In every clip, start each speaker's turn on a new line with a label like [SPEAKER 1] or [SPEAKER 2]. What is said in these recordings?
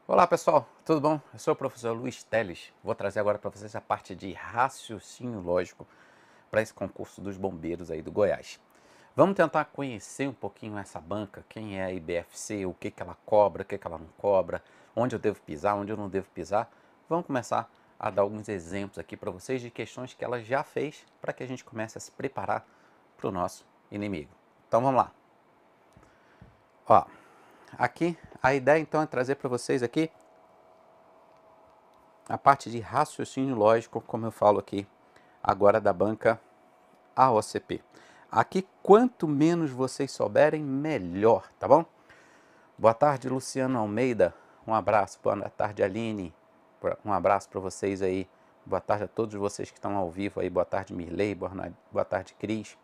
[SPEAKER 1] Olá pessoal, tudo bom? Eu sou o professor Luiz Teles. Vou trazer agora para vocês a parte de raciocínio lógico para esse concurso dos bombeiros aí do Goiás. Vamos tentar conhecer um pouquinho essa banca, quem é a IBFC, o que, que ela cobra, o que, que ela não cobra, onde eu devo pisar, onde eu não devo pisar. Vamos começar a dar alguns exemplos aqui para vocês de questões que ela já fez para que a gente comece a se preparar para o nosso inimigo. Então vamos lá. Ó, aqui a ideia então é trazer para vocês aqui a parte de raciocínio lógico, como eu falo aqui agora da banca AOCP. Aqui, quanto menos vocês souberem, melhor, tá bom? Boa tarde, Luciano Almeida. Um abraço. Boa tarde, Aline. Um abraço para vocês aí. Boa tarde a todos vocês que estão ao vivo aí. Boa tarde, Mirley. Boa tarde, Cris.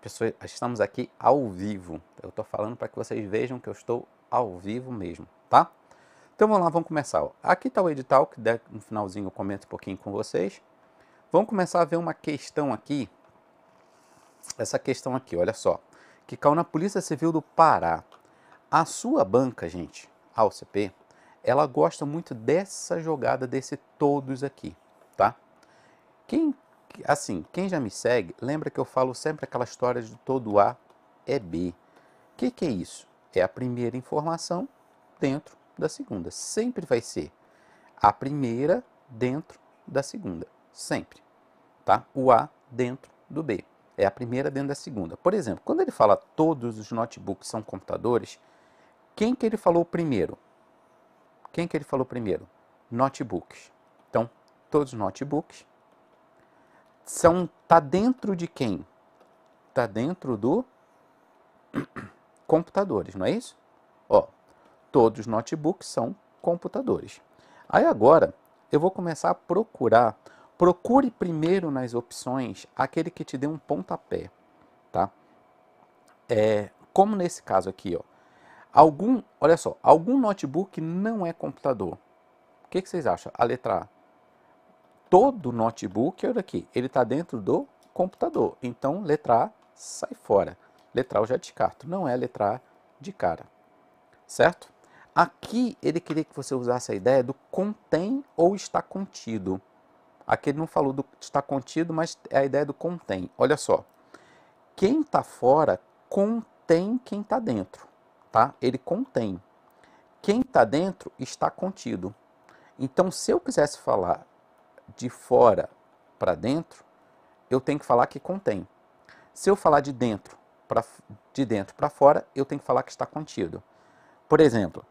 [SPEAKER 1] Pessoas, estamos aqui ao vivo. Eu estou falando para que vocês vejam que eu estou ao vivo mesmo, tá? Então vamos lá, vamos começar. Ó. Aqui está o edital, que no finalzinho eu comento um pouquinho com vocês. Vamos começar a ver uma questão aqui. Essa questão aqui, olha só. Que caiu na Polícia Civil do Pará. A sua banca, gente, a OCP, ela gosta muito dessa jogada, desse todos aqui, tá? Quem já me segue, lembra que eu falo sempre aquela história de todo A é B. O que é isso? É a primeira informação dentro da segunda. Sempre vai ser a primeira dentro da segunda. Sempre. Tá? O A dentro do B. É a primeira dentro da segunda. Por exemplo, quando ele fala todos os notebooks são computadores, quem que ele falou primeiro? Quem que ele falou primeiro? Notebooks. Então, todos os notebooks tá dentro de quem? Tá dentro do computadores, não é isso? Ó, todos os notebooks são computadores. Aí agora, eu vou começar a procurar. Procure primeiro nas opções aquele que te dê um pontapé, tá? Como nesse caso aqui, ó. Olha só, algum notebook não é computador. O que vocês acham? A letra A. Todo notebook, olha aqui, ele está dentro do computador. Então, letra A sai fora. Letra A eu já descarto. Não é a letra A de cara. Certo? Aqui ele queria que você usasse a ideia do contém ou está contido. Aqui ele não falou do está contido, mas é a ideia do contém. Olha só. Quem está fora contém quem está dentro. Tá? Ele contém. Quem está dentro está contido. Então, se eu quisesse falar de fora para dentro, eu tenho que falar que contém. Se eu falar de dentro para fora, eu tenho que falar que está contido. Por exemplo,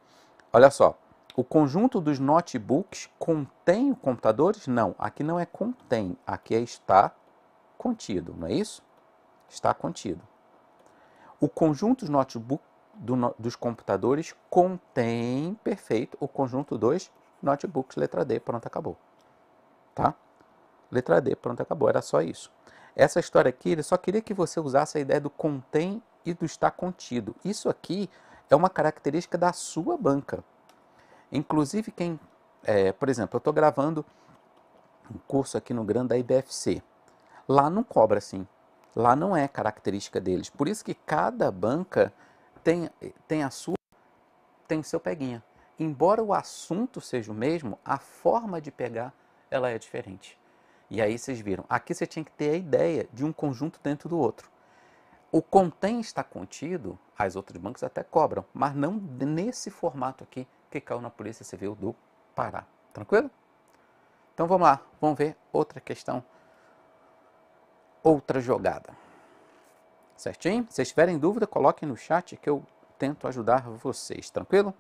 [SPEAKER 1] olha só, o conjunto dos notebooks contém computadores? Não, aqui não é contém, aqui é está contido, não é isso? Está contido. O conjunto dos notebooks dos computadores contém, perfeito, o conjunto dos notebooks, letra D, pronto, acabou. Tá? Letra D, pronto, acabou, era só isso. Essa história aqui, ele só queria que você usasse a ideia do contém e do está contido. Isso aqui é uma característica da sua banca. Inclusive, por exemplo, eu estou gravando um curso aqui no Grande da IBFC. Lá não cobra assim. Lá não é característica deles. Por isso que cada banca tem o seu peguinha. Embora o assunto seja o mesmo, a forma de pegar ela é diferente. E aí vocês viram, aqui você tinha que ter a ideia de um conjunto dentro do outro. O contém está contido, as outras bancas até cobram, mas não nesse formato aqui que caiu na Polícia Civil do Pará. Tranquilo? Então vamos lá, vamos ver outra questão, outra jogada. Certinho? Se vocês tiverem dúvida, coloquem no chat que eu tento ajudar vocês, tranquilo?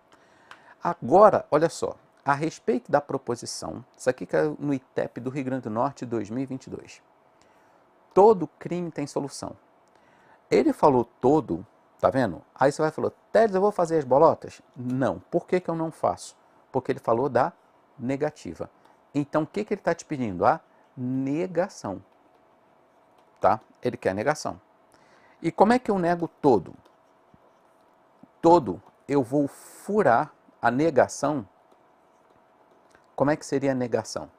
[SPEAKER 1] Agora, olha só, a respeito da proposição, isso aqui caiu no ITEP do Rio Grande do Norte 2022. Todo crime tem solução. Ele falou todo, tá vendo? Aí você vai falar, Teles, eu vou fazer as bolotas? Não. Por que eu não faço? Porque ele falou da negativa. Então, o que ele está te pedindo? A negação. Tá? Ele quer negação. E como é que eu nego todo? Todo, eu vou furar a negação. Como é que seria a negação?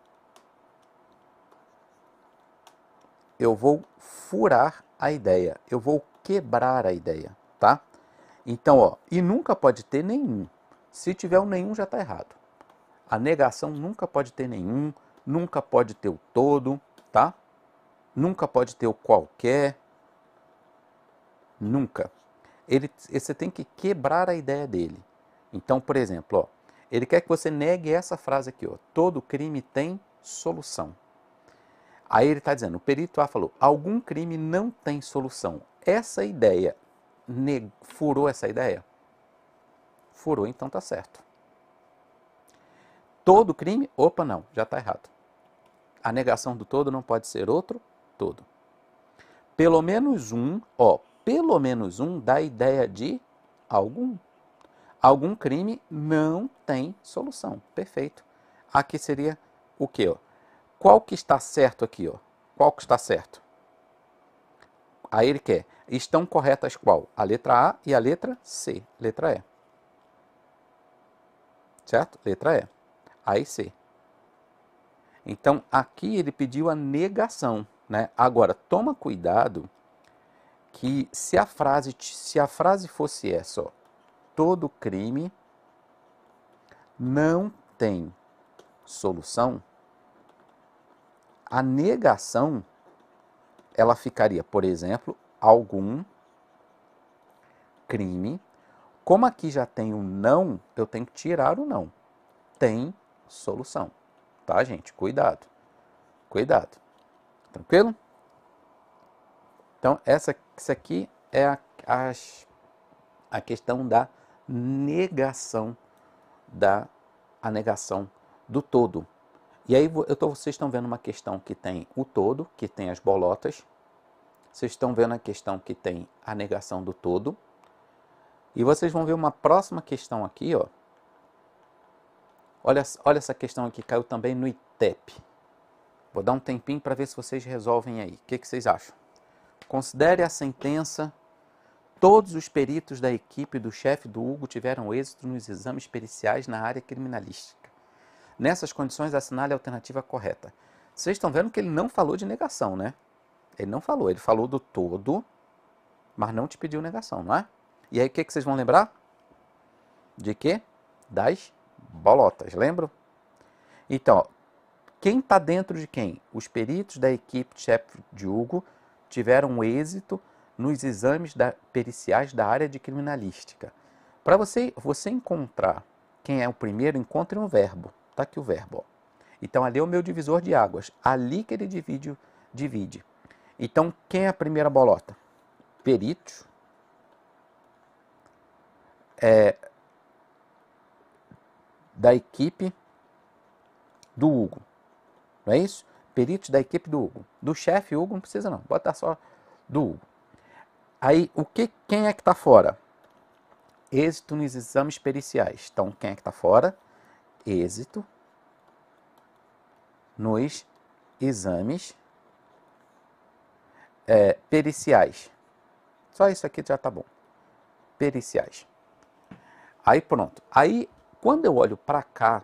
[SPEAKER 1] Eu vou furar a ideia. Eu vou quebrar a ideia, tá? Então, ó, e nunca pode ter nenhum. Se tiver o nenhum, já está errado. A negação nunca pode ter nenhum, nunca pode ter o todo, tá? Nunca pode ter o qualquer. Nunca. Você tem que quebrar a ideia dele. Então, por exemplo, ó, ele quer que você negue essa frase aqui, ó. Todo crime tem solução. Aí ele está dizendo, o perito A falou, algum crime não tem solução. Essa ideia, furou essa ideia? Furou, então tá certo. Todo crime? Opa, não, já está errado. A negação do todo não pode ser outro todo. Pelo menos um, ó, pelo menos um dá a ideia de algum. Algum crime não tem solução. Perfeito. Aqui seria o quê? Ó? Qual que está certo aqui? Ó? Qual que está certo? Aí ele quer. Estão corretas qual? A letra A e a letra C. Letra E. Certo? Letra E. Aí C. Então, aqui ele pediu a negação. Né? Agora, toma cuidado que se a frase fosse essa, ó, todo crime não tem solução, a negação, ela ficaria, por exemplo, algum crime. Como aqui já tem um não, eu tenho que tirar o não. Tem solução. Tá, gente? Cuidado. Cuidado. Tranquilo? Então, essa aqui é a questão da negação, a negação do todo. E aí vocês estão vendo uma questão que tem o todo, que tem as bolotas. Vocês estão vendo a questão que tem a negação do todo. E vocês vão ver uma próxima questão aqui, ó. Olha essa questão aqui, caiu também no ITEP. Vou dar um tempinho para ver se vocês resolvem aí. O que vocês acham? Considere a sentença. Todos os peritos da equipe do chefe do Hugo tiveram êxito nos exames periciais na área criminalística. Nessas condições, assinale a alternativa correta. Vocês estão vendo que ele não falou de negação, né? Ele não falou, ele falou do todo, mas não te pediu negação, não é? E aí o que vocês vão lembrar? De quê? Das bolotas, lembram? Então, ó, quem está dentro de quem? Os peritos da equipe de chefe de Hugo tiveram êxito nos exames periciais da área de criminalística. Para você encontrar quem é o primeiro, encontre um verbo. Está aqui o verbo. Ó. Então, ali é o meu divisor de águas. Ali que ele divide. Então, quem é a primeira bolota? Peritos. Da equipe do Hugo. Não é isso? Peritos da equipe do Hugo. Do chefe Hugo não precisa não. Bota só do Hugo. Aí, quem é que está fora? Êxito nos exames periciais. Então, quem é que está fora? Êxito nos exames periciais. Só isso aqui já está bom. Periciais. Aí pronto. Aí, quando eu olho para cá,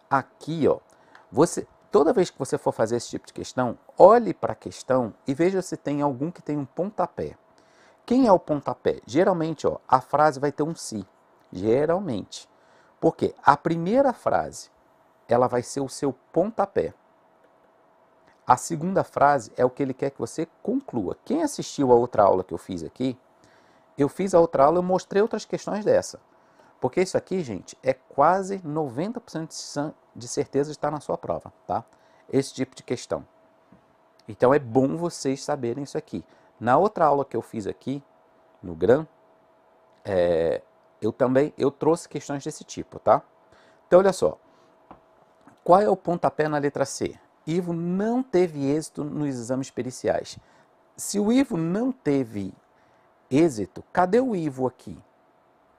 [SPEAKER 1] aqui, ó, toda vez que você for fazer esse tipo de questão, olhe para a questão e veja se tem algum que tem um pontapé. Quem é o pontapé? Geralmente, ó, a frase vai ter um se. Geralmente. Porque a primeira frase, ela vai ser o seu pontapé. A segunda frase é o que ele quer que você conclua. Quem assistiu a outra aula que eu fiz aqui, eu fiz a outra aula, eu mostrei outras questões dessa. Porque isso aqui, gente, é quase 90% de certeza de estar na sua prova, tá? Esse tipo de questão. Então é bom vocês saberem isso aqui. Na outra aula que eu fiz aqui, no GRAM, eu trouxe questões desse tipo, tá? Então, olha só. Qual é o pontapé na letra C? Ivo não teve êxito nos exames periciais. Se o Ivo não teve êxito, cadê o Ivo aqui?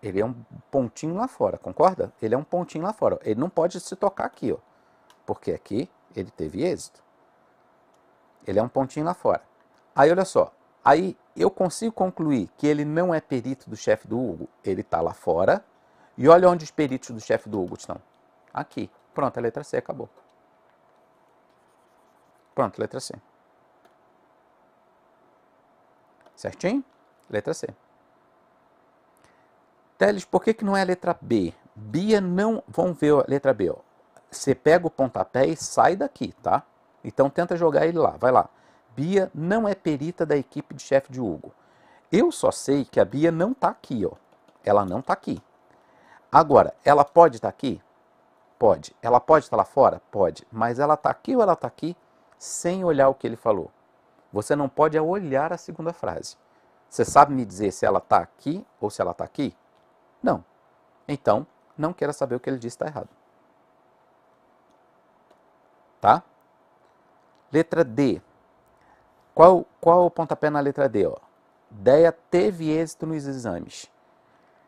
[SPEAKER 1] Ele é um pontinho lá fora, concorda? Ele é um pontinho lá fora. Ele não pode se tocar aqui, ó, porque aqui ele teve êxito. Ele é um pontinho lá fora. Aí, olha só. Aí eu consigo concluir que ele não é perito do chefe do Hugo. Ele está lá fora. E olha onde os peritos do chefe do Hugo estão. Aqui. Pronto, a letra C acabou. Pronto, letra C. Certinho? Letra C. Teles, por que não é a letra B? Bia não... Vamos ver a letra B, ó. Você pega o pontapé e sai daqui, tá? Então tenta jogar ele lá, vai lá. Bia não é perita da equipe de chefe de Hugo. Eu só sei que a Bia não tá aqui, ó. Ela não tá aqui. Agora, ela pode estar aqui? Pode. Ela pode estar lá fora? Pode. Mas ela tá aqui ou ela tá aqui sem olhar o que ele falou? Você não pode olhar a segunda frase. Você sabe me dizer se ela tá aqui ou se ela tá aqui? Não. Então, não queira saber o que ele disse está errado. Tá? Letra D. Qual o pontapé na letra D? Ó? Deia teve êxito nos exames.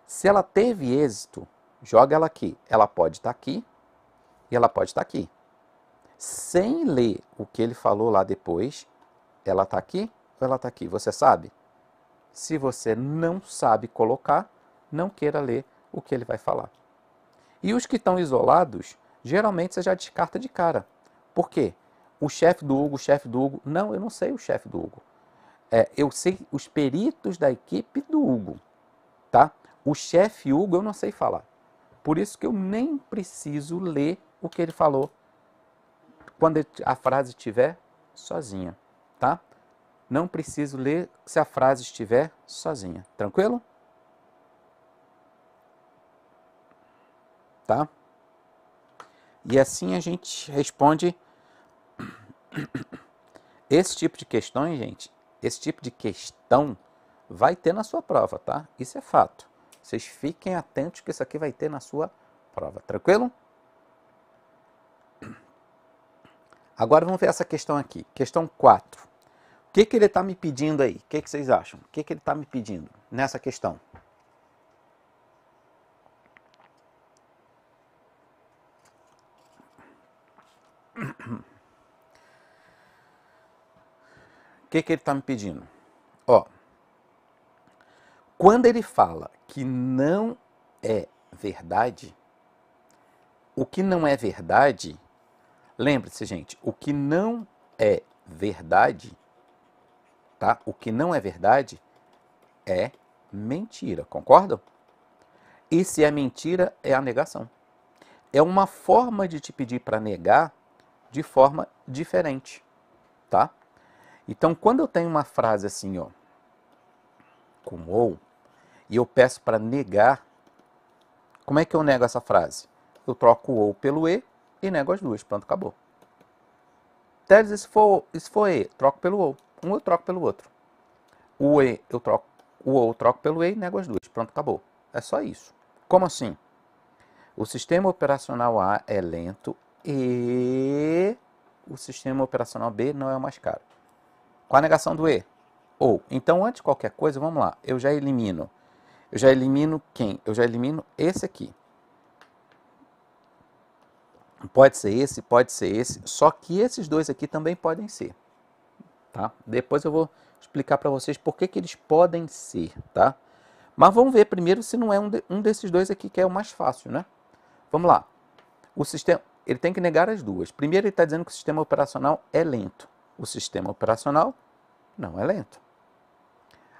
[SPEAKER 1] Se ela teve êxito, joga ela aqui. Ela pode estar aqui e ela pode estar aqui. Sem ler o que ele falou lá depois, ela está aqui ou ela está aqui? Você sabe? Se você não sabe colocar, não queira ler o que ele vai falar. E os que estão isolados, geralmente você já descarta de cara. Por quê? O chefe do Hugo. Não, eu não sei o chefe do Hugo. Eu sei os peritos da equipe do Hugo. Tá? O chefe Hugo eu não sei falar. Por isso que eu nem preciso ler o que ele falou quando a frase estiver sozinha. Tá? Não preciso ler se a frase estiver sozinha. Tranquilo? Tá? E assim a gente responde esse tipo de questões, gente. Esse tipo de questão vai ter na sua prova, tá? Isso é fato. Vocês fiquem atentos que isso aqui vai ter na sua prova. Tranquilo? Agora vamos ver essa questão aqui. Questão 4. O que ele está me pedindo aí? O que vocês acham? O que ele está me pedindo nessa questão? O que ele está me pedindo? Ó, quando ele fala que não é verdade, o que não é verdade, lembre-se, gente, o que não é verdade, tá? O que não é verdade é mentira, concordam? E se é mentira, é a negação. É uma forma de te pedir para negar de forma diferente, tá? Então, quando eu tenho uma frase assim, ó, com ou, e eu peço para negar, como é que eu nego essa frase? Eu troco o ou pelo e nego as duas. Pronto, acabou. Teles, e se for e, troco pelo ou. Um eu troco pelo outro. O e eu troco, o ou eu troco pelo e nego as duas. Pronto, acabou. É só isso. Como assim? O sistema operacional A é lento e o sistema operacional B não é o mais caro. Qual a negação do e? Ou. Então, antes de qualquer coisa, vamos lá. Eu já elimino. Eu já elimino quem? Eu já elimino esse aqui. Pode ser esse, só que esses dois aqui também podem ser, tá? Depois eu vou explicar para vocês por que eles podem ser, tá? Mas vamos ver primeiro se não é um desses dois aqui que é o mais fácil, né? Vamos lá. O sistema, ele tem que negar as duas. Primeiro ele está dizendo que o sistema operacional é lento. O sistema operacional não é lento.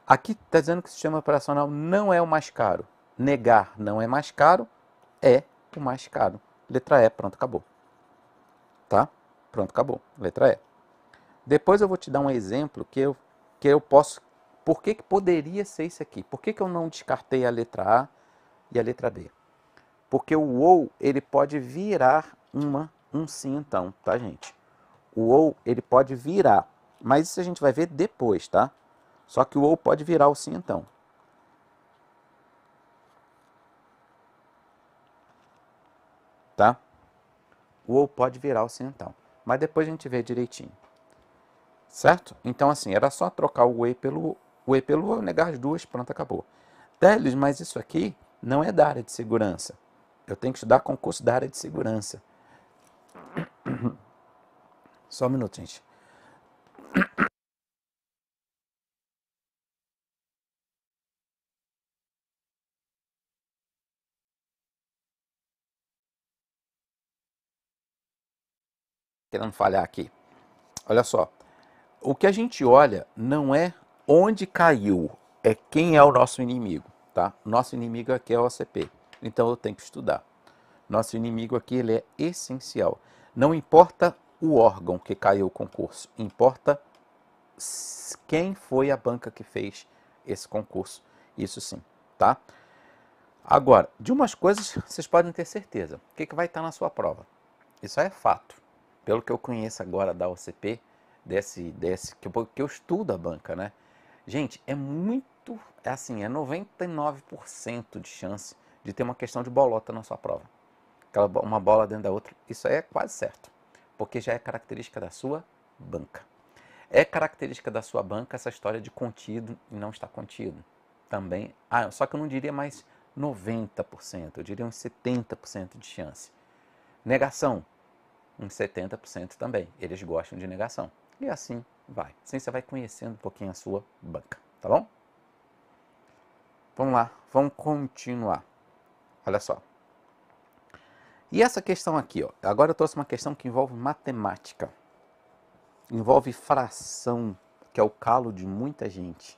[SPEAKER 1] Aqui está dizendo que o sistema operacional não é o mais caro. Negar não é mais caro, é o mais caro. Letra E, pronto, acabou. Tá? Pronto, acabou. Letra E. Depois eu vou te dar um exemplo que eu posso... Por que poderia ser isso aqui? Por que eu não descartei a letra A e a letra B? Porque o ou, ele pode virar um sim então, tá, gente? O ou, ele pode virar. Mas isso a gente vai ver depois, tá? Só que o ou pode virar o sim então. Tá? O ou pode virar o sim então. Mas depois a gente vê direitinho. Certo? Então, assim, era só trocar o e pelo ou, negar as duas, pronto, acabou. Teles, mas isso aqui não é da área de segurança. Eu tenho que estudar concurso da área de segurança. Só um minuto, gente. Querendo falhar aqui. Olha só. O que a gente olha não é onde caiu, é quem é o nosso inimigo, tá? Nosso inimigo aqui é o OCP. Então eu tenho que estudar. Nosso inimigo aqui ele é essencial. Não importa o órgão que caiu o concurso, importa quem foi a banca que fez esse concurso. Isso sim, tá? Agora, de umas coisas vocês podem ter certeza. O que vai estar na sua prova? Isso é fato. Pelo que eu conheço agora da OCP, que eu estudo a banca, né? Gente, é 99% de chance de ter uma questão de bolota na sua prova. Uma bola dentro da outra, isso aí é quase certo, porque já é característica da sua banca. É característica da sua banca essa história de contido e não está contido. Também, só que eu não diria mais 90%, eu diria uns 70% de chance. Negação, uns 70% também. Eles gostam de negação. E assim vai. Assim você vai conhecendo um pouquinho a sua banca, tá bom? Vamos lá, vamos continuar. Olha só. E essa questão aqui, ó, agora eu trouxe uma questão que envolve matemática. Envolve fração, que é o calo de muita gente.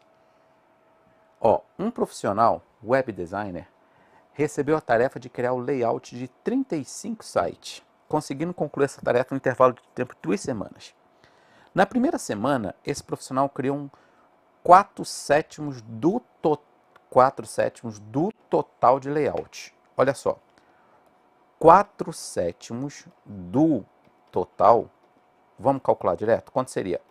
[SPEAKER 1] Ó, um profissional, web designer, recebeu a tarefa de criar o layout de 35 sites, conseguindo concluir essa tarefa no intervalo de tempo de 2 semanas. Na primeira semana, esse profissional criou um 4/7 do total de layout. Olha só, 4/7 do total, vamos calcular direto? Quanto seria?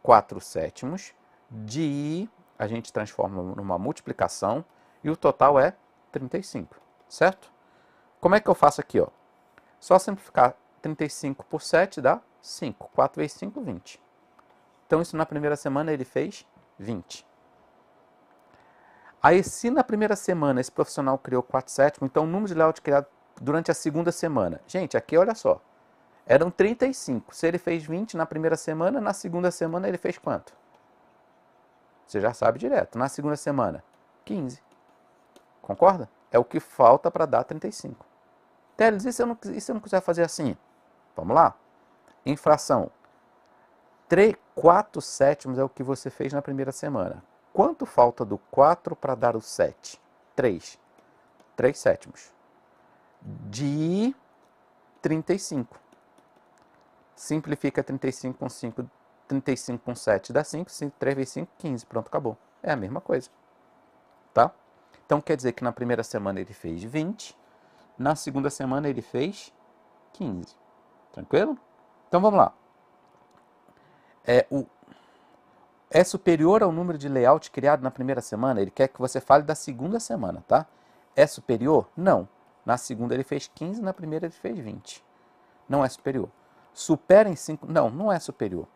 [SPEAKER 1] 4/7 de, a gente transforma numa multiplicação, e o total é 35, certo? Como é que eu faço aqui, ó? Só simplificar 35 por 7 dá 5. 4 vezes 5, 20. Então, isso na primeira semana ele fez 20. Aí, se na primeira semana esse profissional criou 4/7, então o número de layout criado durante a segunda semana. Gente, aqui olha só. Eram 35. Se ele fez 20 na primeira semana, na segunda semana ele fez quanto? Você já sabe direto. Na segunda semana, 15. Concorda? É o que falta para dar 35. Teles, e se eu não quiser fazer assim? Vamos lá. Em fração. 4/7 é o que você fez na primeira semana. Quanto falta do 4 para dar o 7? 3. 3/7 de 35. Simplifica 35 com 5. 35 com 7 dá 5. 3 vezes 5, 15. Pronto, acabou. É a mesma coisa. Tá? Então quer dizer que na primeira semana ele fez 20. Na segunda semana ele fez 15. Tranquilo? Então vamos lá. É superior ao número de layout criado na primeira semana? Ele quer que você fale da segunda semana, tá? É superior? Não. Na segunda ele fez 15, na primeira ele fez 20. Não é superior. Supera em 5? Não, não é superior.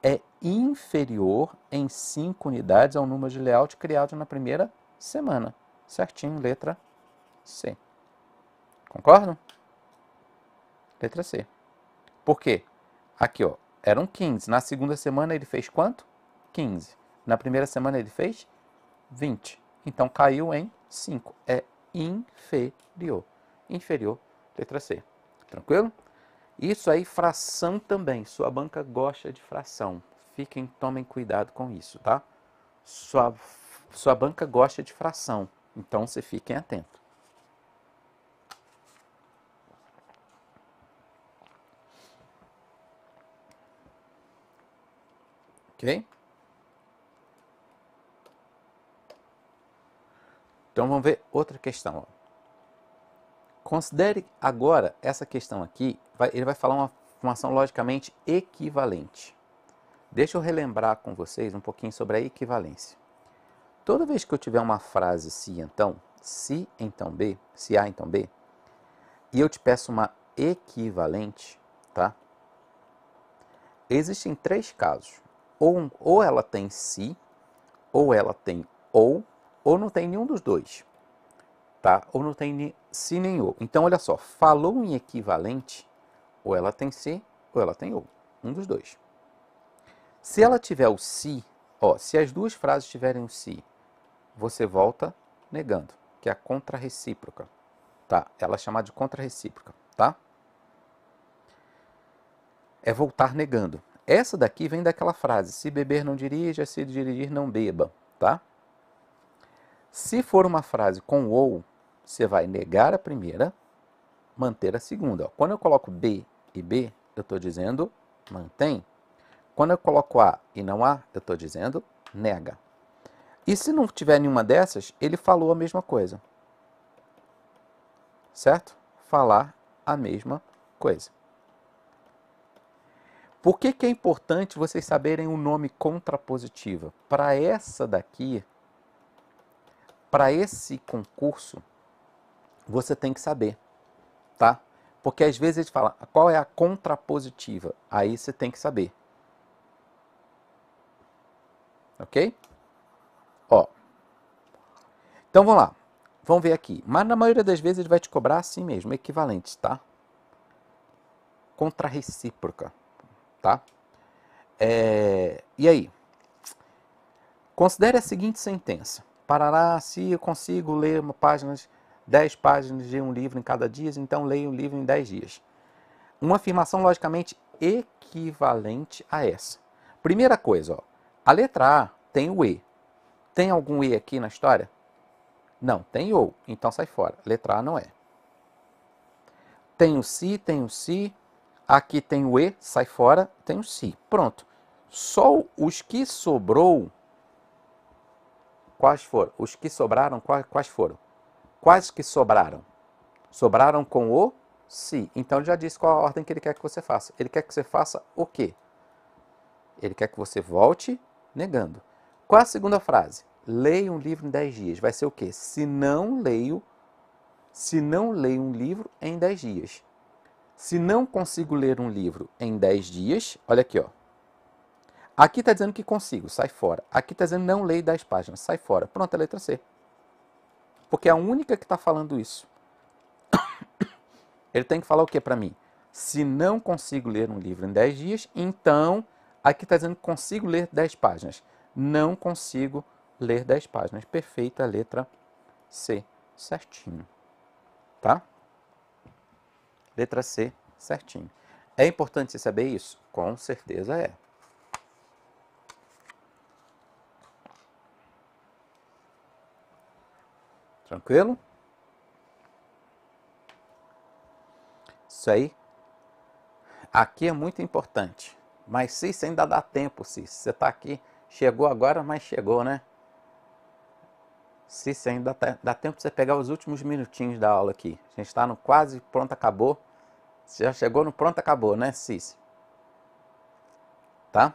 [SPEAKER 1] É inferior em 5 unidades ao número de layout criado na primeira semana. Certinho, letra C. Concordam? Letra C. Por quê? Aqui, ó, eram 15. Na segunda semana ele fez quanto? 15. Na primeira semana ele fez 20. Então caiu em 5. É inferior. Inferior, letra C. Tranquilo? Isso aí, fração também. Sua banca gosta de fração. Tomem cuidado com isso, tá? Sua banca gosta de fração. Então, fiquem atentos. Ok? Então, vamos ver outra questão. Ó. Considere agora essa questão aqui. Ele vai falar uma formação logicamente equivalente. Deixa eu relembrar com vocês um pouquinho sobre a equivalência. Toda vez que eu tiver uma frase se então B, se A então B, e eu te peço uma equivalente, tá? Existem 3 casos. Ou ela tem se, ou ela tem ou não tem nenhum dos dois. Tá? Ou não tem se nem ou. Então, olha só, falou em equivalente, ou ela tem se, ou ela tem ou. Um dos dois. Se ela tiver o se, ó, se as duas frases tiverem o se, você volta negando, que é a contrarrecíproca. Tá? Ela é chamada de contrarrecíproca, tá? É voltar negando. Essa daqui vem daquela frase, se beber não dirija, se dirigir não beba, tá? Se for uma frase com ou, você vai negar a primeira manter a segunda. Ó. Quando eu coloco B e B, eu estou dizendo mantém. Quando eu coloco A e não A, eu estou dizendo nega. E se não tiver nenhuma dessas, ele falou a mesma coisa. Certo? Falar a mesma coisa. Por que que é importante vocês saberem o nome contrapositiva? Para essa daqui, para esse concurso, você tem que saber, tá? Porque às vezes eles falam, qual é a contrapositiva? Aí você tem que saber. Ok? Ó. Então vamos lá. Vamos ver aqui. Mas na maioria das vezes ele vai te cobrar assim mesmo, equivalentes, tá? Contrarrecíproca, tá? E aí? Considere a seguinte sentença. Parará, se eu consigo ler 10 páginas de um livro em cada dia, então leio um livro em 10 dias. Uma afirmação logicamente equivalente a essa. Primeira coisa, ó, a letra A tem o E. Tem algum E aqui na história? Não, tem ou, então sai fora. Letra A não é. Tem o si, aqui tem o E, sai fora, tem o si. Pronto. Só os que sobrou, quais foram? Os que sobraram, quais foram? Quais que sobraram? Sobraram com o si. Então ele já disse qual a ordem que ele quer que você faça. Ele quer que você faça o quê? Ele quer que você volte negando. Qual a segunda frase? Leia um livro em 10 dias. Vai ser o quê? Se não leio um livro em 10 dias. Se não consigo ler um livro em 10 dias, olha aqui, ó. Aqui está dizendo que consigo, sai fora. Aqui está dizendo não leio 10 páginas, sai fora. Pronto, é a letra C. Porque é a única que está falando isso. Ele tem que falar o que para mim? Se não consigo ler um livro em 10 dias, então aqui está dizendo que consigo ler 10 páginas. Não consigo ler 10 páginas. Perfeita a letra C, certinho. Tá? Letra C, certinho. É importante você saber isso? Com certeza é. Tranquilo? Isso aí. Aqui é muito importante. Mas Cis, ainda dá tempo, Cis. Você está aqui, chegou agora, mas chegou, né? Cis, ainda dá tempo para você pegar os últimos minutinhos da aula aqui. A gente está no quase pronto, acabou. Você já chegou no pronto, acabou, né, Cis? Tá?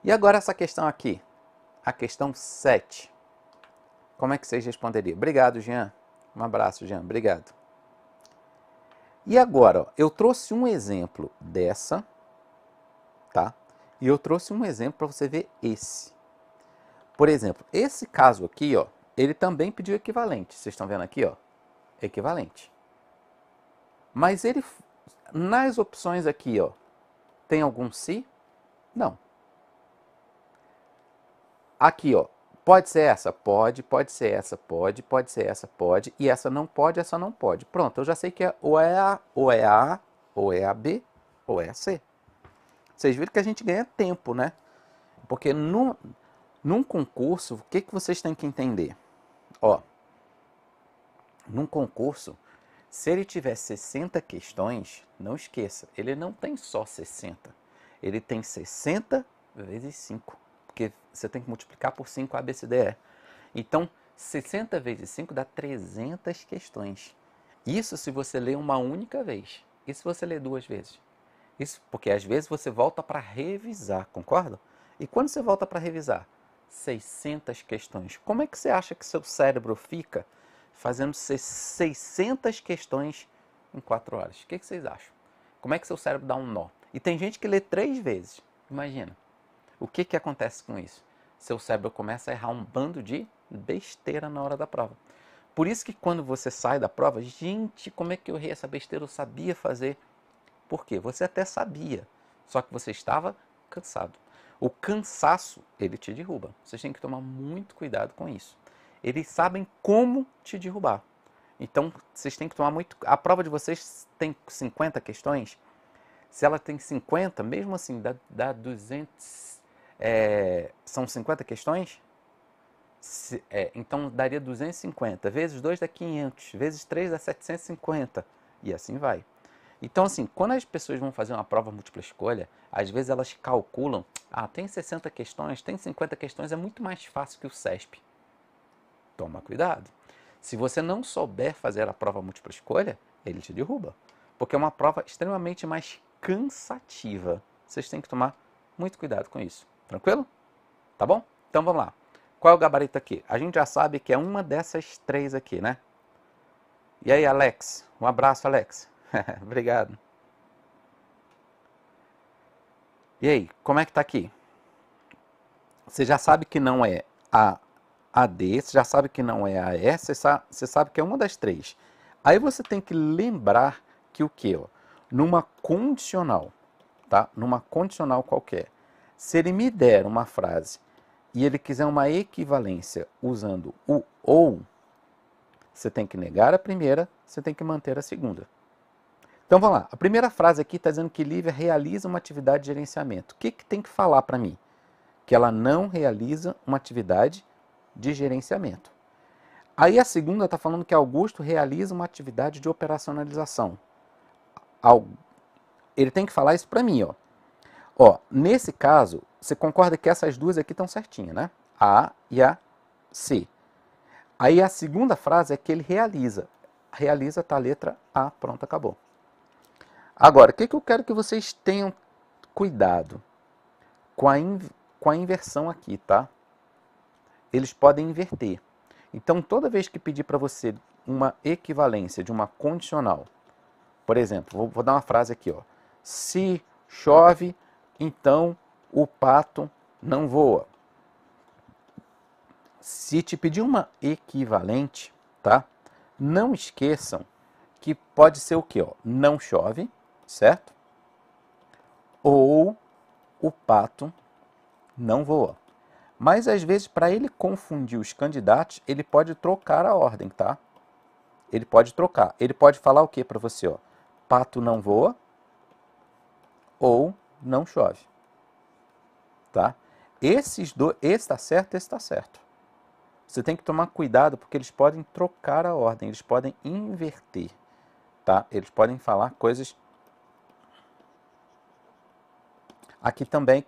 [SPEAKER 1] E agora essa questão aqui. A questão 7. Como é que vocês responderiam? Obrigado, Jean. Um abraço, Jean. Obrigado. E agora, ó, eu trouxe um exemplo dessa, tá? E eu trouxe um exemplo para você ver esse. Por exemplo, esse caso aqui, ó, ele também pediu equivalente. Vocês estão vendo aqui, ó? Equivalente. Mas ele, nas opções aqui, ó, tem algum se? Não. Aqui, ó, pode ser essa? Pode ser essa, pode ser essa, pode. E essa não pode, essa não pode. Pronto, eu já sei que é ou é A, ou é A, ou é a B, ou é a C. Vocês viram que a gente ganha tempo, né? Porque num concurso, o que, que vocês têm que entender? Ó, num concurso, se ele tiver 60 questões, não esqueça, ele não tem só 60. Ele tem 60 vezes 5. Porque você tem que multiplicar por 5 a, b, c, d, e. Então, 60 vezes 5 dá 300 questões. Isso se você ler uma única vez. E se você ler 2 vezes? Isso porque às vezes você volta para revisar, concorda? E quando você volta para revisar? 600 questões. Como é que você acha que seu cérebro fica fazendo 600 questões em 4 horas? O que vocês acham? Como é que seu cérebro dá um nó? E tem gente que lê 3 vezes. Imagina. O que acontece com isso? Seu cérebro começa a errar um bando de besteira na hora da prova. Por isso que quando você sai da prova, gente, como é que eu errei essa besteira? Eu sabia fazer. Por quê? Você até sabia, só que você estava cansado. O cansaço, ele te derruba. Vocês têm que tomar muito cuidado com isso. Eles sabem como te derrubar. Então, vocês têm que tomar muito... A prova de vocês tem 50 questões. Se ela tem 50, mesmo assim, dá 200... são 50 questões? Então, daria 250. Vezes 2 dá 500. Vezes 3 dá 750. E assim vai. Então, assim, quando as pessoas vão fazer uma prova múltipla escolha, às vezes elas calculam, tem 60 questões, tem 50 questões, é muito mais fácil que o CESP. Toma cuidado. Se você não souber fazer a prova múltipla escolha, ele te derruba. Porque é uma prova extremamente mais cansativa. Vocês têm que tomar muito cuidado com isso. Tranquilo? Tá bom? Então vamos lá. Qual é o gabarito aqui? A gente já sabe que é uma dessas três aqui, né? E aí, Alex? Um abraço, Alex. Obrigado. E aí, como é que tá aqui? Você já sabe que não é a D, você já sabe que não é a E, você sabe que é uma das três. Aí você tem que lembrar que o quê? Ó? Numa condicional, tá? Numa condicional qualquer. Se ele me der uma frase e ele quiser uma equivalência usando o ou, você tem que negar a primeira, você tem que manter a segunda. Então vamos lá. A primeira frase aqui está dizendo que Lívia realiza uma atividade de gerenciamento. O que tem que falar para mim? Que ela não realiza uma atividade de gerenciamento. Aí a segunda está falando que Augusto realiza uma atividade de operacionalização. Ele tem que falar isso para mim, ó. Nesse caso, você concorda que essas duas aqui estão certinhas, né? A e a C. Aí a segunda frase é que ele realiza. Realiza tá a letra A, pronto, acabou. Agora, o que eu quero que vocês tenham cuidado com a inversão aqui, tá? Eles podem inverter. Então, toda vez que pedir para você uma equivalência de uma condicional, por exemplo, vou dar uma frase aqui, ó. Se chove, então o pato não voa. Se te pedir uma equivalente, tá? Não esqueçam que pode ser o quê? Ó? Não chove, certo? Ou o pato não voa. Mas às vezes, para ele confundir os candidatos, ele pode trocar a ordem, tá? Ele pode trocar. Ele pode falar o que para você? Ó? Pato não voa ou não chove. Tá? Esse está certo, esse está certo. Você tem que tomar cuidado porque eles podem trocar a ordem, eles podem inverter. Tá? Eles podem falar coisas... Aqui também é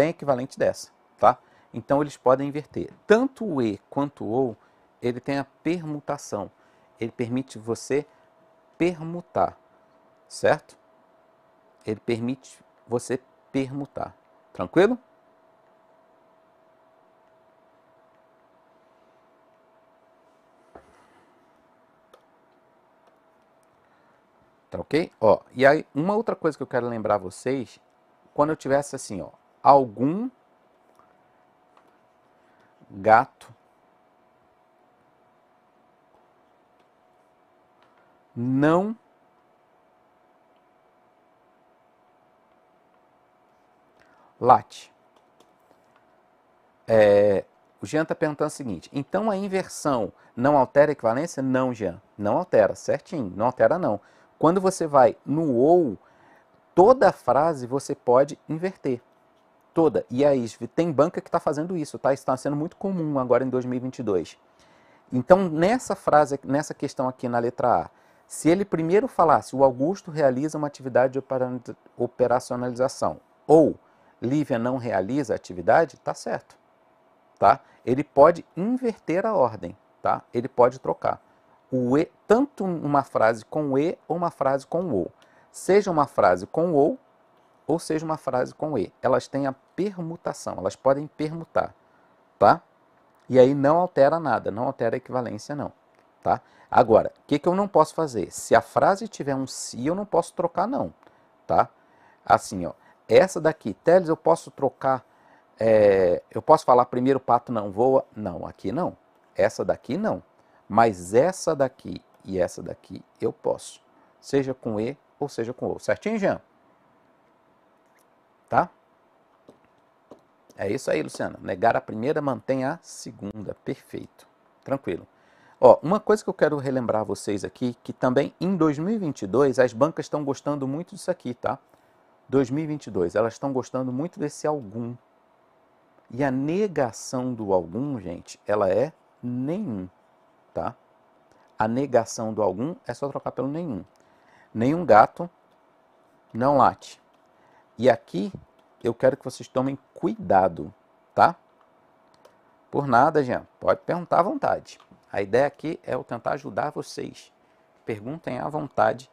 [SPEAKER 1] equivalente dessa. Tá? Então eles podem inverter. Tanto o e quanto o ou, ele tem a permutação. Ele permite você permutar, certo? Ele permite você permutar. Tranquilo? Tá ok? E aí, uma outra coisa que eu quero lembrar vocês, quando eu tivesse assim, ó, algum gato não late. O Jean está perguntando o seguinte, então a inversão não altera a equivalência? Não, Jean, não altera, certinho, não altera não. Quando você vai no ou, toda a frase você pode inverter. Toda. E aí, tem banca que está fazendo isso, tá? Isso está sendo muito comum agora em 2022. Então, nessa frase, nessa questão aqui na letra A, se ele primeiro falasse o Augusto realiza uma atividade de operacionalização ou Lívia não realiza a atividade, tá certo. Tá? Ele pode inverter a ordem, tá? Ele pode trocar. O e, tanto uma frase com e ou uma frase com o. Seja uma frase com o ou seja uma frase com e. Elas têm a permutação, elas podem permutar, tá? E aí não altera nada, não altera a equivalência não, tá? Agora, o que eu não posso fazer? Se a frase tiver um se, eu não posso trocar não, tá? Assim, ó, essa daqui, Teles, eu posso trocar, eu posso falar primeiro pato não voa? Não, aqui não. Essa daqui não. Mas essa daqui e essa daqui eu posso. Seja com e ou seja com o. Certinho, Jean? Tá? É isso aí, Luciana. Negar a primeira, mantém a segunda. Perfeito. Tranquilo. Uma coisa que eu quero relembrar vocês aqui, que também em 2022 as bancas estão gostando muito disso aqui, tá? 2022, elas estão gostando muito desse algum. E a negação do algum, gente, ela é nenhum, tá? a negação do algum, é só trocar pelo nenhum. Nenhum gato não late. E aqui eu quero que vocês tomem cuidado, tá? Por nada, Jean, pode perguntar à vontade. A ideia aqui é eu tentar ajudar vocês. Perguntem à vontade.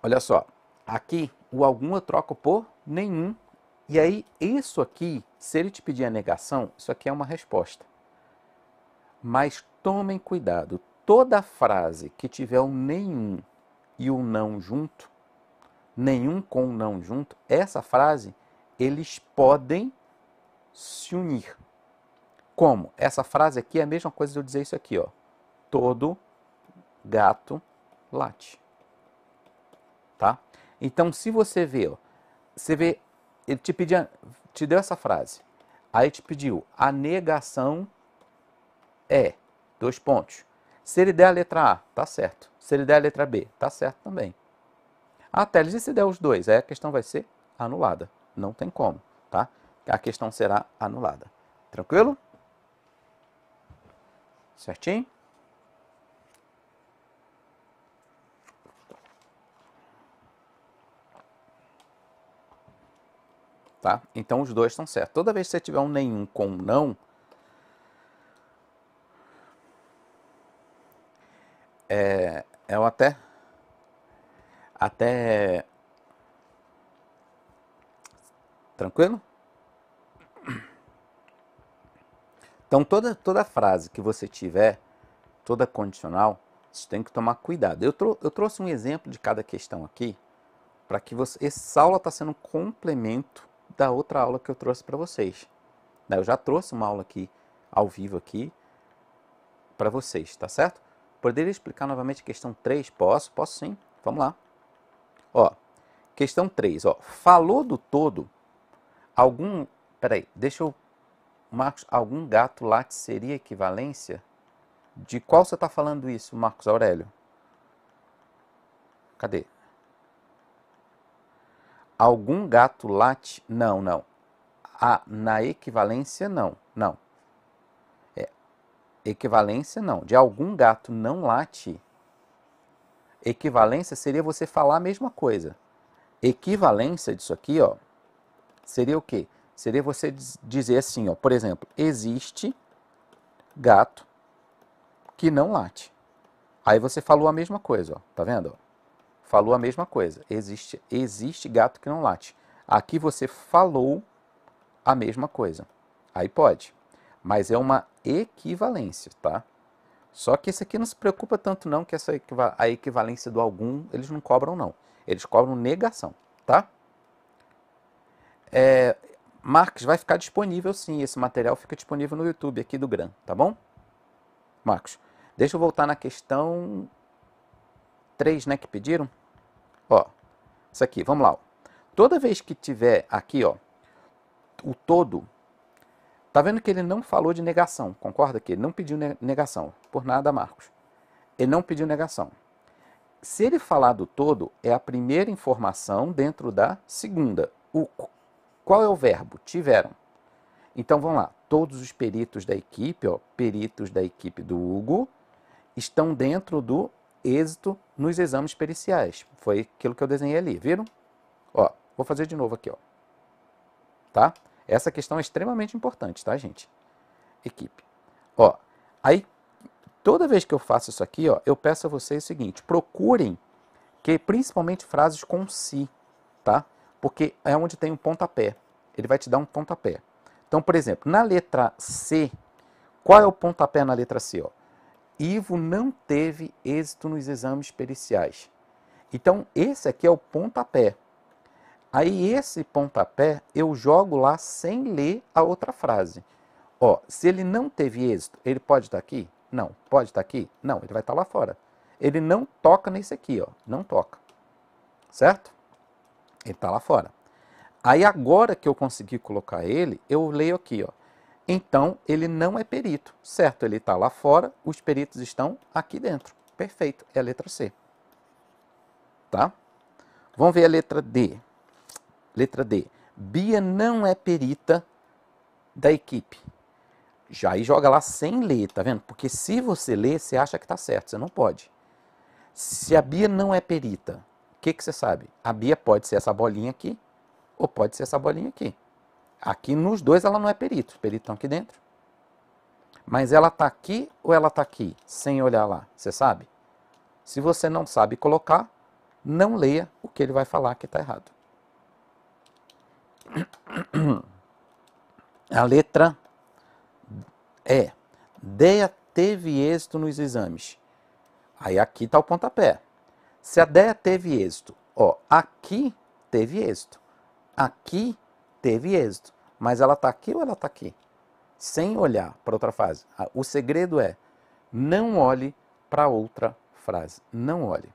[SPEAKER 1] Olha só, aqui o algum eu troco por nenhum. E aí, isso aqui, se ele te pedir a negação, isso aqui é uma resposta. Mas tomem cuidado, toda frase que tiver o nenhum e o não junto, nenhum com o não junto, essa frase, eles podem se unir. Como? Essa frase aqui é a mesma coisa de eu dizer isso aqui, ó. Todo gato late. Tá? Então, se você vê, ó, ele te deu essa frase. Aí te pediu, a negação é, 2 pontos. Se ele der a letra A, tá certo. Se ele der a letra B, tá certo também. Ah, Teles, e se der os dois? Aí a questão vai ser anulada. Não tem como, tá? A questão será anulada. Tranquilo? Certinho? Tá? Então os dois estão certos. Toda vez que você tiver um nenhum com um não, eu até tranquilo? Então toda frase que você tiver, toda condicional, você tem que tomar cuidado. Eu trouxe um exemplo de cada questão aqui, para que você... Essa aula está sendo um complemento da outra aula que eu trouxe para vocês. Eu já trouxe uma aula aqui, ao vivo aqui, para vocês, tá certo? Poderia explicar novamente a questão 3? Posso sim. Vamos lá. Ó, questão 3, ó. Falou do todo, peraí, deixa eu... Marcos, algum gato late seria equivalência? De qual você está falando isso, Marcos Aurélio? Cadê? Algum gato late? Não. Na equivalência, não. Equivalência, não. De algum gato não late, equivalência seria você falar a mesma coisa. Equivalência disso aqui, ó, seria o quê? Seria você dizer assim, ó, por exemplo, existe gato que não late. Aí você falou a mesma coisa, ó, tá vendo? Falou a mesma coisa. Existe gato que não late. Aqui você falou a mesma coisa. Aí pode. Mas é uma equivalência, tá? Só que esse aqui não se preocupa tanto não, que a equivalência do algum, eles não cobram não. Eles cobram negação, tá? Marcos, vai ficar disponível sim, esse material fica disponível no YouTube aqui do GRAM, tá bom? Marcos, deixa eu voltar na questão 3, né, que pediram. Ó, isso aqui, vamos lá. Ó. Toda vez que tiver aqui, ó, o todo, tá vendo que ele não falou de negação, concorda que ele não pediu negação, por nada, Marcos. Ele não pediu negação. Se ele falar do todo, é a primeira informação dentro da segunda. Qual é o verbo? Tiveram. Então, vamos lá. Todos os peritos da equipe, ó, peritos da equipe do Hugo, estão dentro do êxito nos exames periciais. Foi aquilo que eu desenhei ali, viram? Ó, vou fazer de novo aqui, ó. Tá? Essa questão é extremamente importante, tá, gente? Equipe. Ó, aí, toda vez que eu faço isso aqui, ó, eu peço a vocês o seguinte, procurem, principalmente frases com si, tá? Porque é onde tem um pontapé. Ele vai te dar um pontapé. Então, por exemplo, na letra C, qual é o pontapé na letra C? Ó? Ivo não teve êxito nos exames periciais. Então, esse aqui é o pontapé. Aí, esse pontapé, eu jogo lá sem ler a outra frase. Ó, se ele não teve êxito, ele pode estar aqui? Não. Pode estar aqui? Não, ele vai estar lá fora. Ele não toca nesse aqui, ó. Não toca. Certo? Ele está lá fora. Aí agora que eu consegui colocar ele, eu leio aqui, ó. Então, ele não é perito, certo? Ele está lá fora, os peritos estão aqui dentro. Perfeito, é a letra C. Tá? Vamos ver a letra D. Letra D. Bia não é perita da equipe. Já aí joga lá sem ler, tá vendo? Porque se você ler, você acha que está certo, você não pode. Se a Bia não é perita, o que você sabe? A Bia pode ser essa bolinha aqui, ou pode ser essa bolinha aqui. Aqui nos dois ela não é perito, os peritos estão aqui dentro. Mas ela está aqui ou ela está aqui? Sem olhar lá, você sabe? Se você não sabe colocar, não leia o que ele vai falar que está errado. A letra E. Deia teve êxito nos exames. Aí aqui está o pontapé. Se a Deia teve êxito, ó, aqui teve êxito. Aqui teve êxito. Mas ela está aqui ou ela está aqui? Sem olhar para outra frase. O segredo é, não olhe para outra frase. Não olhe.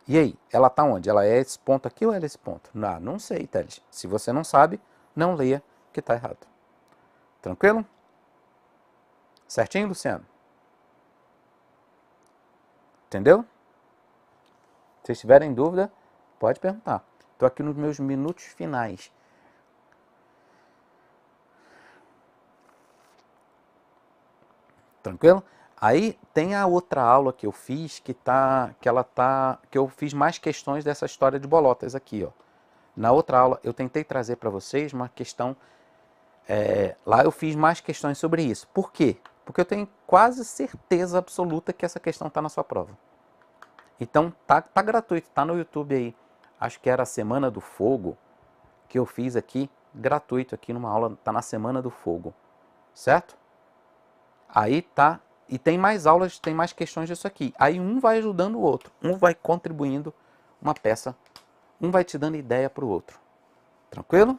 [SPEAKER 1] E aí, ela está onde? Ela é esse ponto aqui ou ela é esse ponto? Não sei, Teles. Se você não sabe, não leia que está errado. Tranquilo? Certinho, Luciano? Entendeu? Se tiverem dúvida, pode perguntar. Estou aqui nos meus minutos finais. Tranquilo? Aí tem a outra aula que eu fiz que eu fiz mais questões dessa história de bolotas aqui, ó. Na outra aula eu tentei trazer para vocês uma questão, lá eu fiz mais questões sobre isso. Por quê? Porque eu tenho quase certeza absoluta que essa questão está na sua prova. Então tá gratuito, tá no YouTube aí. Acho que era a Semana do Fogo que eu fiz aqui, gratuito aqui numa aula, tá na Semana do Fogo, certo? Aí tá, e tem mais aulas, tem mais questões disso aqui. Aí um vai ajudando o outro, um vai contribuindo uma peça, um vai te dando ideia para o outro. Tranquilo?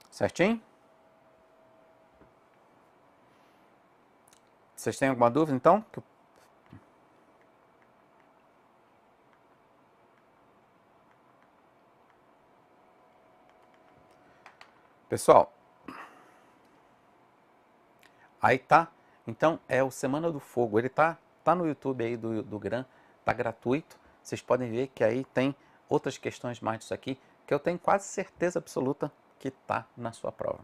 [SPEAKER 1] Certinho? Vocês têm alguma dúvida então? Pessoal, aí tá. Então é o Semana do Fogo. Ele tá no YouTube aí do Gran, tá gratuito. Vocês podem ver que aí tem outras questões mais disso aqui, que eu tenho quase certeza absoluta que tá na sua prova.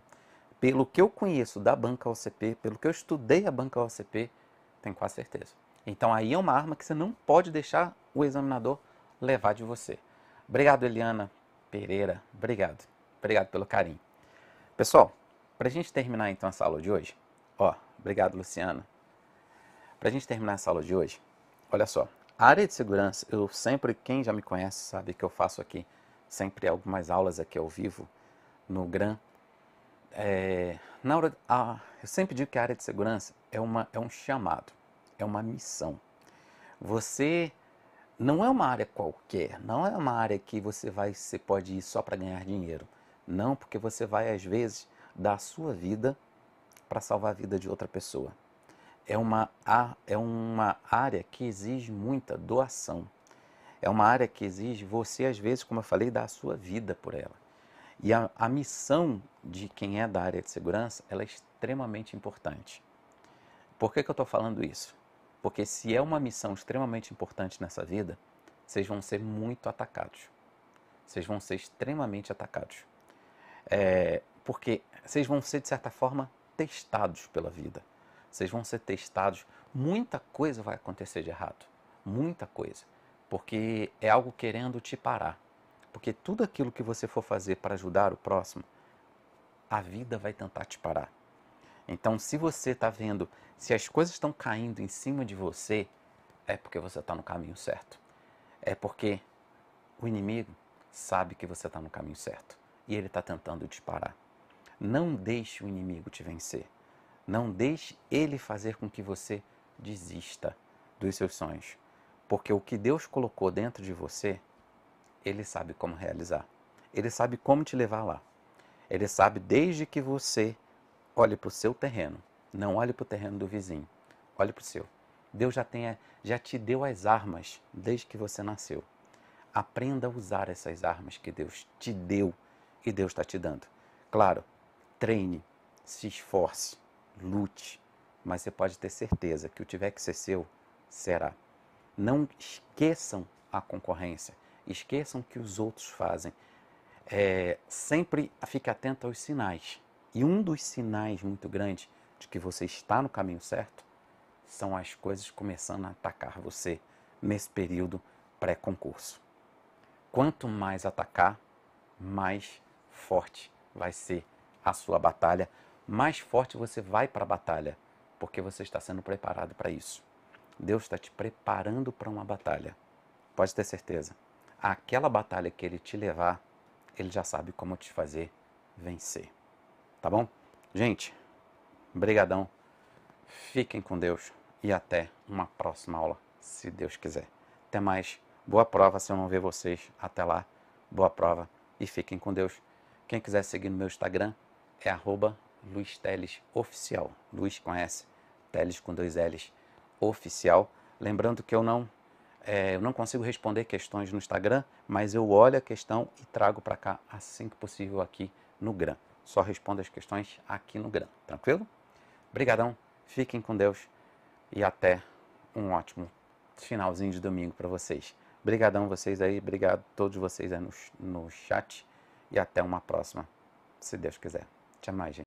[SPEAKER 1] Pelo que eu conheço da banca OCP, pelo que eu estudei a banca OCP, tenho quase certeza. Então aí é uma arma que você não pode deixar o examinador levar de você. Obrigado, Eliana Pereira. Obrigado. Obrigado pelo carinho. Pessoal, para a gente terminar então essa aula de hoje, ó, obrigado, Luciana. Para a gente terminar essa aula de hoje, olha só, a área de segurança, eu sempre, quem já me conhece sabe que eu faço aqui sempre algumas aulas aqui ao vivo no Gran. Eu sempre digo que a área de segurança é um chamado, é uma missão. Você não é uma área qualquer, não é uma área que você pode ir só para ganhar dinheiro. Não, porque você vai às vezes dar a sua vida para salvar a vida de outra pessoa. É uma área que exige muita doação. É uma área que exige você, às vezes, como eu falei, dar a sua vida por ela. E a missão de quem é da área de segurança, ela é extremamente importante. Por que eu estou falando isso? Porque se é uma missão extremamente importante nessa vida, vocês vão ser muito atacados. Vocês vão ser extremamente atacados. Porque vocês vão ser, de certa forma, testados pela vida. Vocês vão ser testados. Muita coisa vai acontecer de errado. Muita coisa. Porque é algo querendo te parar. Porque tudo aquilo que você for fazer para ajudar o próximo, a vida vai tentar te parar. Então, se você está vendo, se as coisas estão caindo em cima de você, é porque você está no caminho certo. É porque o inimigo sabe que você está no caminho certo. E ele está tentando te parar. Não deixe o inimigo te vencer. Não deixe ele fazer com que você desista dos seus sonhos. Porque o que Deus colocou dentro de você, Ele sabe como realizar. Ele sabe como te levar lá. Ele sabe desde que você olhe para o seu terreno. Não olhe para o terreno do vizinho. Olhe para o seu. Deus já te deu as armas desde que você nasceu. Aprenda a usar essas armas que Deus te deu e Deus está te dando. Claro, treine, se esforce, lute, mas você pode ter certeza que o tiver que ser seu, será. Não esqueçam a concorrência, esqueçam o que os outros fazem. Sempre fique atento aos sinais. E um dos sinais muito grandes de que você está no caminho certo são as coisas começando a atacar você nesse período pré-concurso. Quanto mais atacar, mais forte vai ser a sua batalha, mais forte você vai para a batalha, porque você está sendo preparado para isso. Deus está te preparando para uma batalha. Pode ter certeza. Aquela batalha que Ele te levar, Ele já sabe como te fazer vencer. Tá bom? Gente, brigadão. Fiquem com Deus e até uma próxima aula, se Deus quiser. Até mais. Boa prova se eu não ver vocês. Até lá. Boa prova e fiquem com Deus. Quem quiser seguir no meu Instagram é @LuizTelesOficial. Luiz com S, Teles com 2 L's, oficial. Lembrando que eu não consigo responder questões no Instagram, mas eu olho a questão e trago para cá assim que possível aqui no Gram. Só respondo as questões aqui no Gram. Tranquilo? Obrigadão. Fiquem com Deus e até um ótimo finalzinho de domingo para vocês. Obrigadão vocês aí, obrigado a todos vocês aí no chat e até uma próxima, se Deus quiser. Até mais, gente.